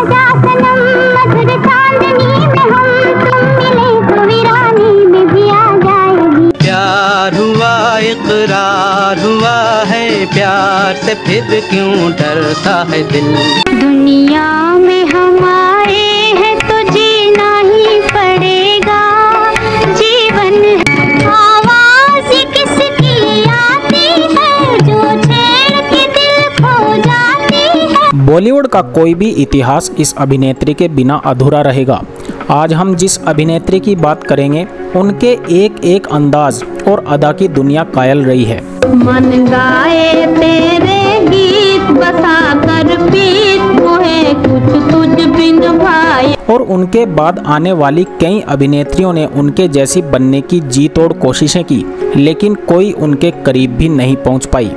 आजा सनम मधुर चांदनी में हम तुम मिले तो वीरानी में भी आ जाएगी। प्यार हुआ इकरार हुआ है, प्यार से फिर क्यों डरता है दिल। दुनिया में हमारे है तो जीना ही पड़ेगा, जीवन आवाज किसकी आती है जो छेड़ के दिल खो जाती है। बॉलीवुड का कोई भी इतिहास इस अभिनेत्री के बिना अधूरा रहेगा। आज हम जिस अभिनेत्री की बात करेंगे उनके एक एक अंदाज और अदा की दुनिया कायल रही है। मन गाए तेरे गीत बसा कर पीत मोहे कुछ तुझ बिन भाई। और उनके बाद आने वाली कई अभिनेत्रियों ने उनके जैसी बनने की जी तोड़ कोशिशें की, लेकिन कोई उनके करीब भी नहीं पहुंच पाई।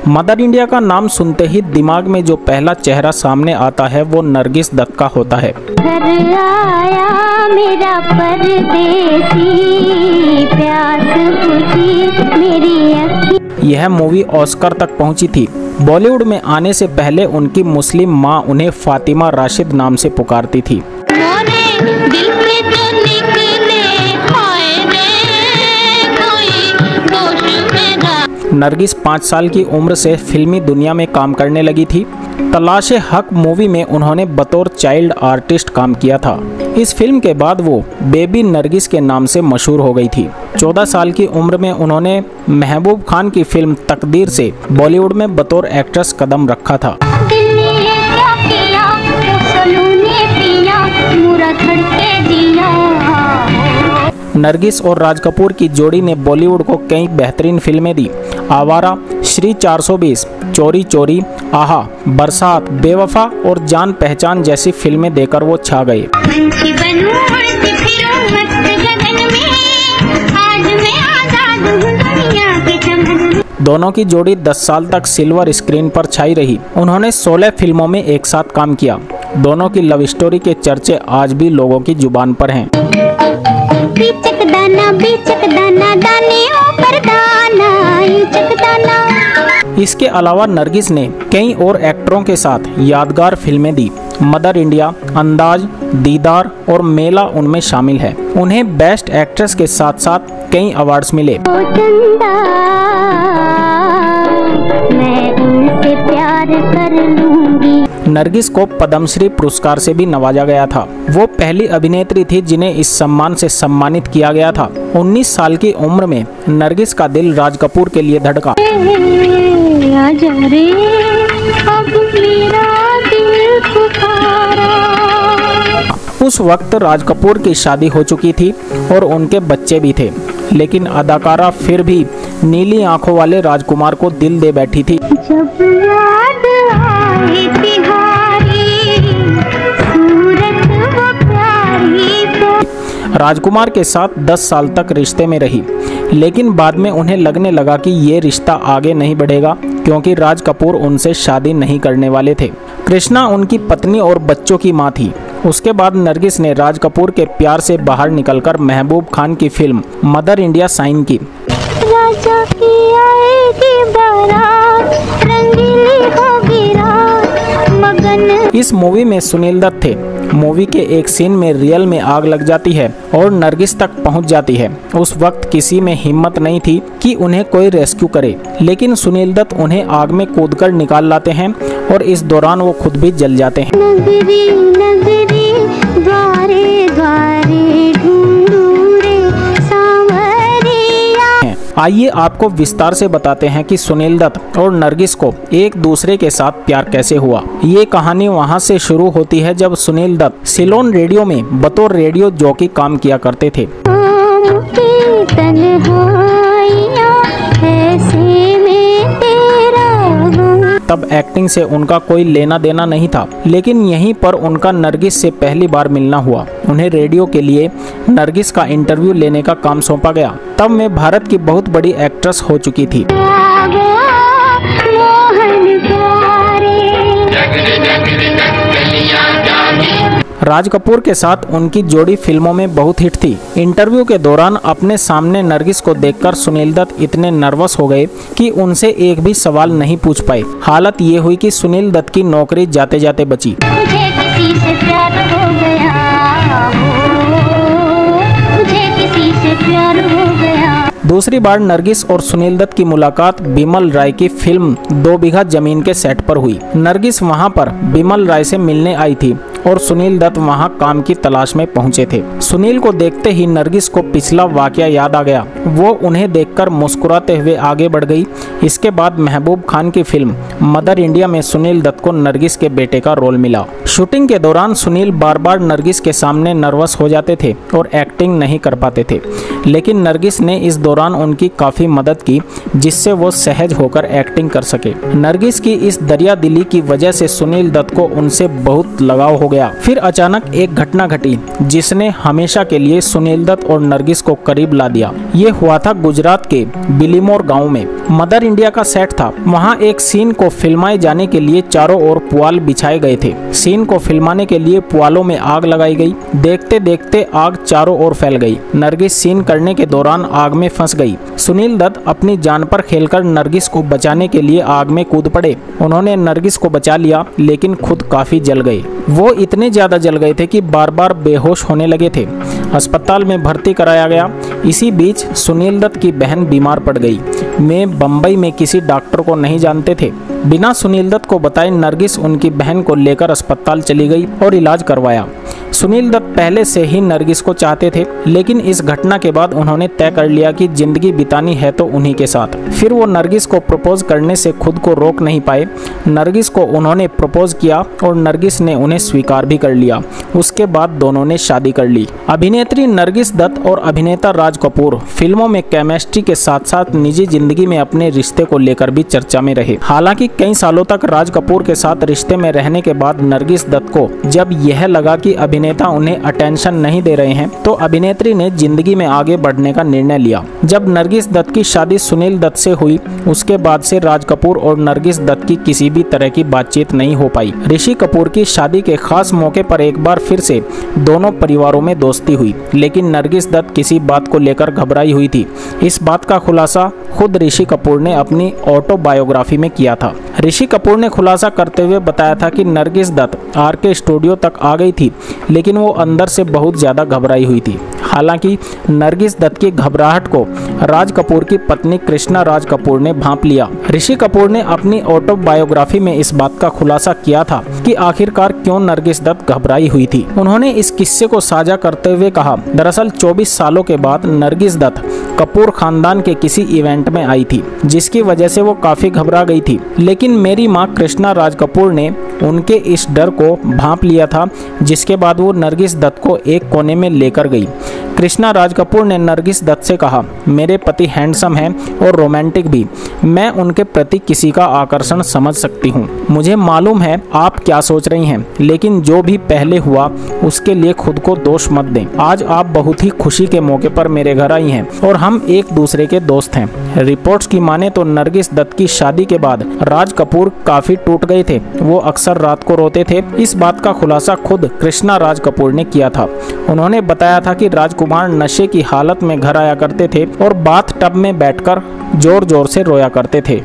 मदर इंडिया का नाम सुनते ही दिमाग में जो पहला चेहरा सामने आता है वो नरगिस दत्त का होता है। घर आया मेरा परदेसी, प्यास बुझी मेरी अखी। यह मूवी ऑस्कर तक पहुंची थी। बॉलीवुड में आने से पहले उनकी मुस्लिम मां उन्हें फातिमा राशिद नाम से पुकारती थी। नरगिस 5 साल की उम्र से फिल्मी दुनिया में काम करने लगी थी। तलाशे हक मूवी में उन्होंने बतौर चाइल्ड आर्टिस्ट काम किया था। इस फिल्म के बाद वो बेबी नरगिस के नाम से मशहूर हो गई थी। 14 साल की उम्र में उन्होंने महबूब खान की फिल्म तकदीर से बॉलीवुड में बतौर एक्ट्रेस कदम रखा था। नरगिस और राज कपूर की जोड़ी ने बॉलीवुड को कई बेहतरीन फिल्में दी। आवारा, श्री 420, चोरी चोरी, आहा, बरसात, बेवफा और जान पहचान जैसी फिल्में देकर वो छा गए। दोनों की जोड़ी 10 साल तक सिल्वर स्क्रीन पर छाई रही। उन्होंने 16 फिल्मों में एक साथ काम किया। दोनों की लव स्टोरी के चर्चे आज भी लोगों की जुबान पर हैं। बीचक दाना दाने ऊपर दाना इचक दाना। इसके अलावा नरगिस ने कई और एक्टरों के साथ यादगार फिल्में दी। मदर इंडिया, अंदाज, दीदार और मेला उनमें शामिल है। उन्हें बेस्ट एक्ट्रेस के साथ साथ कई अवार्ड्स मिले। मैं उनसे प्यार कर लूंगी। नरगिस को पद्मश्री पुरस्कार से भी नवाजा गया था। वो पहली अभिनेत्री थी जिन्हें इस सम्मान से सम्मानित किया गया था। 19 साल की उम्र में नरगिस का दिल राज कपूर के लिए धड़का। उस वक्त राज कपूर की शादी हो चुकी थी और उनके बच्चे भी थे, लेकिन अदाकारा फिर भी नीली आंखों वाले राजकुमार को दिल दे बैठी थी। जब याद आए तिहारी, सूरत वो प्यारी तो। राजकुमार के साथ 10 साल तक रिश्ते में रही, लेकिन बाद में उन्हें लगने लगा कि ये रिश्ता आगे नहीं बढ़ेगा क्योंकि राज कपूर उनसे शादी नहीं करने वाले थे। कृष्णा उनकी पत्नी और बच्चों की मां थी। उसके बाद नरगिस ने राज कपूर के प्यार से बाहर निकलकर महबूब खान की फिल्म मदर इंडिया साइन की। राजा की आएगी बारात, रंगीली होगी रात, मगन। इस मूवी में सुनील दत्त थे। मूवी के एक सीन में रियल में आग लग जाती है और नरगिस तक पहुंच जाती है। उस वक्त किसी में हिम्मत नहीं थी कि उन्हें कोई रेस्क्यू करे, लेकिन सुनील दत्त उन्हें आग में कूदकर निकाल लाते हैं और इस दौरान वो खुद भी जल जाते हैं। नगरी नगरी द्वारे द्वारे ढूंढूं रे सांवरिया। आइए आपको विस्तार से बताते हैं कि सुनील दत्त और नरगिस को एक दूसरे के साथ प्यार कैसे हुआ। ये कहानी वहाँ से शुरू होती है जब सुनील दत्त सिलोन रेडियो में बतौर रेडियो जॉकी काम किया करते थे। तब एक्टिंग से उनका कोई लेना देना नहीं था, लेकिन यहीं पर उनका नरगिस से पहली बार मिलना हुआ। उन्हें रेडियो के लिए नरगिस का इंटरव्यू लेने का काम सौंपा गया। तब मैं भारत की बहुत बड़ी एक्ट्रेस हो चुकी थी। राज कपूर के साथ उनकी जोड़ी फिल्मों में बहुत हिट थी। इंटरव्यू के दौरान अपने सामने नरगिस को देखकर सुनील दत्त इतने नर्वस हो गए कि उनसे एक भी सवाल नहीं पूछ पाए। हालत ये हुई कि सुनील दत्त की नौकरी जाते जाते बची। मुझे किसी से प्यार हो गया मुझे किसी से प्यार हो गया। दूसरी बार नरगिस और सुनील दत्त की मुलाकात बिमल राय की फिल्म 2 बीघा जमीन के सेट पर हुई। नरगिस वहां पर बिमल राय से मिलने आई थी और सुनील दत्त वहां काम की तलाश में पहुंचे थे। सुनील को देखते ही नरगिस को पिछला वाकया याद आ गया। वो उन्हें देखकर मुस्कुराते हुए आगे बढ़ गई। इसके बाद महबूब खान की फिल्म मदर इंडिया में सुनील दत्त को नरगिस के बेटे का रोल मिला। शूटिंग के दौरान सुनील बार बार नरगिस के सामने नर्वस हो जाते थे और एक्टिंग नहीं कर पाते थे, लेकिन नरगिस ने इस दौरान उनकी काफ़ी मदद की, जिससे वो सहज होकर एक्टिंग कर सके। नरगिस की इस दरिया दिली की वजह से सुनील दत्त को उनसे बहुत लगाव हो गया। फिर अचानक एक घटना घटी जिसने हमेशा के लिए सुनील दत्त और नरगिस को करीब ला दिया। ये हुआ था गुजरात के बिलीमोर गांव में। मदर इंडिया का सेट था। वहाँ एक सीन को फिल्माए जाने के लिए चारों ओर पुआल बिछाए गए थे। सीन को फिल्माने के लिए पुआलों में आग लगाई गई। देखते देखते आग चारों ओर फैल गई। नरगिस सीन करने के दौरान आग में फंस गई। सुनील दत्त अपनी जान पर खेलकर नरगिस को बचाने के लिए आग में कूद पड़े। उन्होंने नरगिस को बचा लिया, लेकिन खुद काफी जल गए। वो इतने ज्यादा जल गए थे कि बार बार बेहोश होने लगे थे। अस्पताल में भर्ती कराया गया। इसी बीच सुनील दत्त की बहन बीमार पड़ गई। मैं बम्बई में किसी डॉक्टर को नहीं जानते थे। बिना सुनील दत्त को बताए नरगिस उनकी बहन को लेकर अस्पताल चली गई और इलाज करवाया। सुनील दत्त पहले से ही नरगिस को चाहते थे, लेकिन इस घटना के बाद उन्होंने तय कर लिया कि जिंदगी बितानी है तो उन्हीं के साथ। फिर वो नरगिस को प्रपोज करने से खुद को रोक नहीं पाए। नरगिस को उन्होंने प्रपोज किया और नरगिस ने उन्हें स्वीकार भी कर लिया। उसके बाद दोनों ने शादी कर ली। अभिनेत्री नरगिस दत्त और अभिनेता राज कपूर फिल्मों में केमिस्ट्री के साथ साथ निजी जिंदगी में अपने रिश्ते को लेकर भी चर्चा में रहे। हालांकि कई सालों तक राज कपूर के साथ रिश्ते में रहने के बाद नरगिस दत्त को जब यह लगा कि अभिनेता उन्हें अटेंशन नहीं दे रहे हैं, तो अभिनेत्री ने जिंदगी में आगे बढ़ने का निर्णय लिया। जब नरगिस दत्त की शादी सुनील दत्त से हुई, उसके बाद से राज कपूर और नरगिस दत्त की किसी भी तरह की बातचीत नहीं हो पाई। ऋषि कपूर की शादी के खास मौके पर एक बार फिर से दोनों परिवारों में दोस्ती हुई, लेकिन नरगिस दत्त किसी बात को लेकर घबराई हुई थी। इस बात का खुलासा खुद ऋषि कपूर ने अपनी ऑटोबायोग्राफी में किया था। ऋषि कपूर ने खुलासा करते हुए बताया था कि नरगिस दत्त आरके स्टूडियो तक आ गई थी, लेकिन वो अंदर से बहुत ज़्यादा घबराई हुई थी। हालांकि नरगिस दत्त की घबराहट को राज कपूर की पत्नी कृष्णा राज कपूर ने भांप लिया। ऋषि कपूर ने अपनी ऑटोबायोग्राफी में इस बात का खुलासा किया था कि आखिरकार क्यों नरगिस दत्त घबराई हुई थी। उन्होंने इस किस्से को साझा करते हुए कहा, दरअसल 24 सालों के बाद नरगिस दत्त कपूर खानदान के किसी इवेंट में आई थी, जिसकी वजह से वो काफी घबरा गई थी, लेकिन मेरी माँ कृष्णा राज कपूर ने उनके इस डर को भांप लिया था, जिसके बाद वो नरगिस दत्त को एक कोने में लेकर गई। कृष्णा राज कपूर ने नरगिस दत्त से कहा, मेरे पति हैंडसम हैं और रोमांटिक भी। मैं उनके प्रति किसी का आकर्षण समझ सकती हूँ। मुझे मालूम है आप क्या सोच रही हैं, लेकिन जो भी पहले हुआ उसके लिए खुद को दोष मत दें। आज आप बहुत ही खुशी के मौके पर मेरे घर आई हैं और हम एक दूसरे के दोस्त हैं। रिपोर्ट्स की माने तो नरगिस दत्त की शादी के बाद राज कपूर काफी टूट गए थे। वो अक्सर रात को रोते थे। इस बात का खुलासा खुद कृष्णा राज कपूर ने किया था। उन्होंने बताया था कि राजकुमार नशे की हालत में घर आया करते थे और बाथ टब में बैठकर जोर जोर से रोया करते थे।